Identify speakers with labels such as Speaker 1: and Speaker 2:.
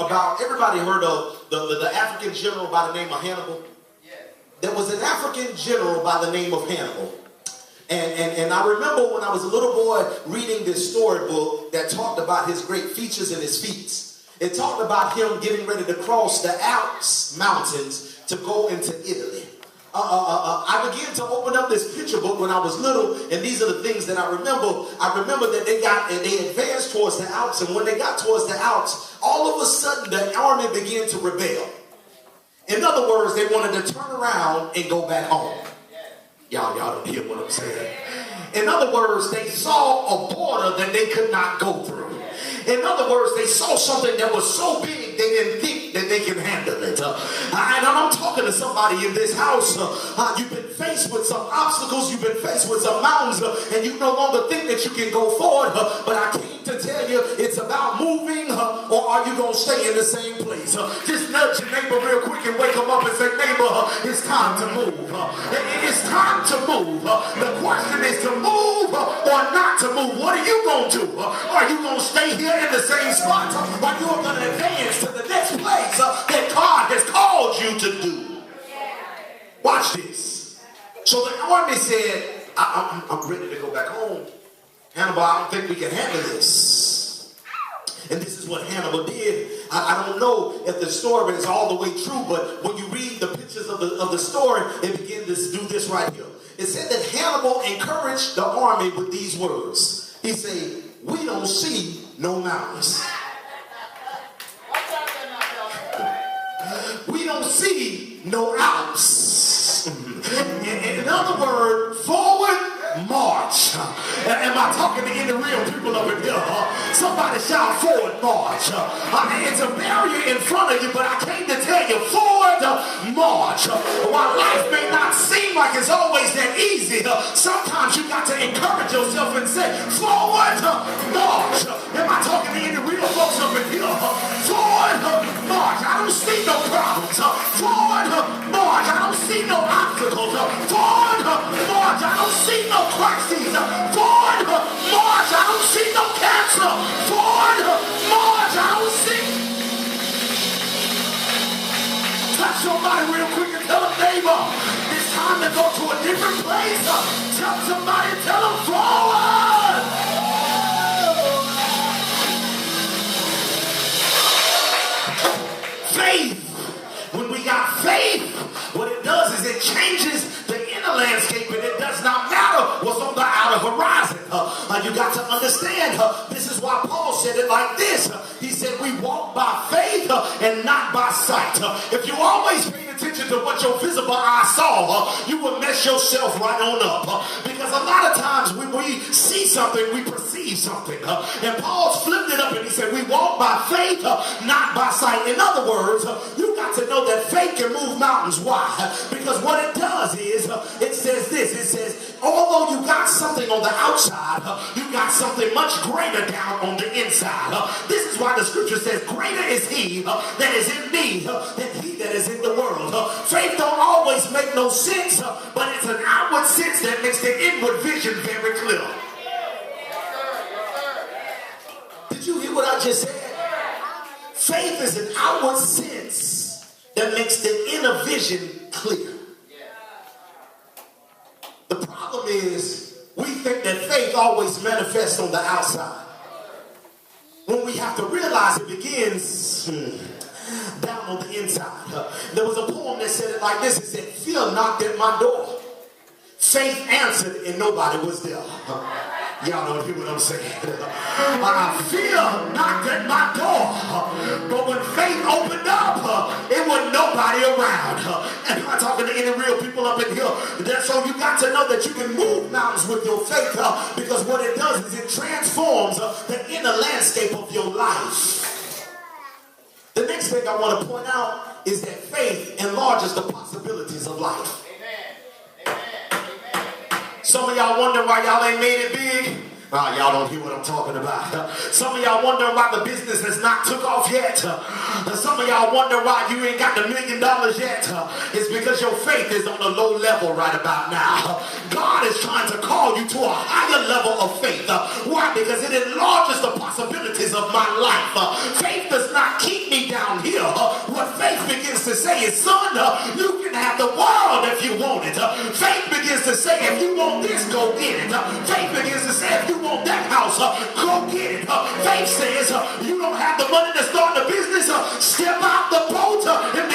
Speaker 1: about, everybody heard of the African general by the name of Hannibal? There was an African general by the name of Hannibal. And I remember when I was a little boy reading this storybook that talked about his great features and his feats. It talked about him getting ready to cross the Alps mountains to go into Italy. I began to open up this picture book when I was little, and these are the things that I remember. I remember that they advanced towards the Alps, and when they got towards the Alps, all of a sudden the army began to rebel. In other words, they wanted to turn around and go back home. Y'all don't hear what I'm saying. In other words, they saw a border that they could not go through. In other words, they saw something that was so big they didn't think that they can handle it. And I'm talking to somebody in this house. You've been faced with some obstacles. You've been faced with some mountains. And you no longer think that you can go forward. But I came to tell you it's about moving. Or are you going to stay in the same place? Just nudge your neighbor real quick and wake them up and say, neighbor, it's time to move. It's time to move. The question is to move or not to move. What are you going to do? Are you going to stay here in the same spot? Or you are going to advance to the next place that God has called you to do? Watch this. So the army said, I'm ready to go back home. Hannibal, I don't think we can handle this. And this is what Hannibal did. I don't know if the story is all the way true, but when you read the pictures of the story, it begins to do this right here. It said that Hannibal encouraged the army with these words. He said, we don't see no mountains. We don't see no Alps. In other words, forward march. Am I talking to any real people over here? Somebody shout forward march. It's a barrier in front of you, but I came to tell you forward march. While life may not seem like it's always that easy, sometimes you got to encourage yourself and say forward march. Am I talking to any real folks over here? Forward march. I don't see no problems. Forward march. I don't see no obstacles. Forward march. I don't see no crises. Forward march. I don't see no cancer. Forward march. I don't see. Touch somebody real quick and tell them, neighbor, it's time to go to a different place. Tell somebody, tell them forward. Faith. When we got faith, what it does is it changes the inner landscape, and it does not matter what's on the outer horizon. You got to understand, this is why Paul said it like this. He said we walk by faith and not by sight. If you always pay attention to what your visible eye saw, you will mess yourself right on up. Because a lot of times when we see something, we perceive something. And Paul's flipped it up and he said we walk by faith, not by sight. In other words, you got to know that faith can move mountains. Why? Because what it does is, it says this, it says, although you got something on the outside, you got something much greater down on the inside. This is why the scripture says, greater is he that is in me than he that is in the world. Faith don't always make no sense, but it's an outward sense that makes the inward vision very clear. Did you hear what I just said? Faith is an outward sense that makes the inner vision clear. The problem is we think that faith always manifests on the outside, when we have to realize it begins down on the inside. There was a poem that said it like this. It said, fear knocked at my door. Faith answered and nobody was there. Y'all don't hear what I'm saying. Fear knocked at my door, but when faith opened up, it wasn't nobody around. And I'm talking to any real people up in here. So you got to know that you can move mountains with your faith, because what it does is it transforms the inner landscape of your life. The next thing I want to point out is that faith enlarges the possibilities of life. Some of y'all wonder why y'all ain't made it big. Y'all don't hear what I'm talking about. Some of y'all wonder why the business has not took off yet. Some of y'all wonder why you ain't got the $1 million yet. It's because your faith is on a low level right about now. God is trying to call you to a higher level of faith. Why? Because it enlarges the possibilities of my life. Faith does not keep me down. around here, what faith begins to say is, son, you can have the world if you want it. Faith begins to say, if you want this, go get it. Faith begins to say, if you want that house, go get it. Faith says, you don't have the money to start the business, step out the boat and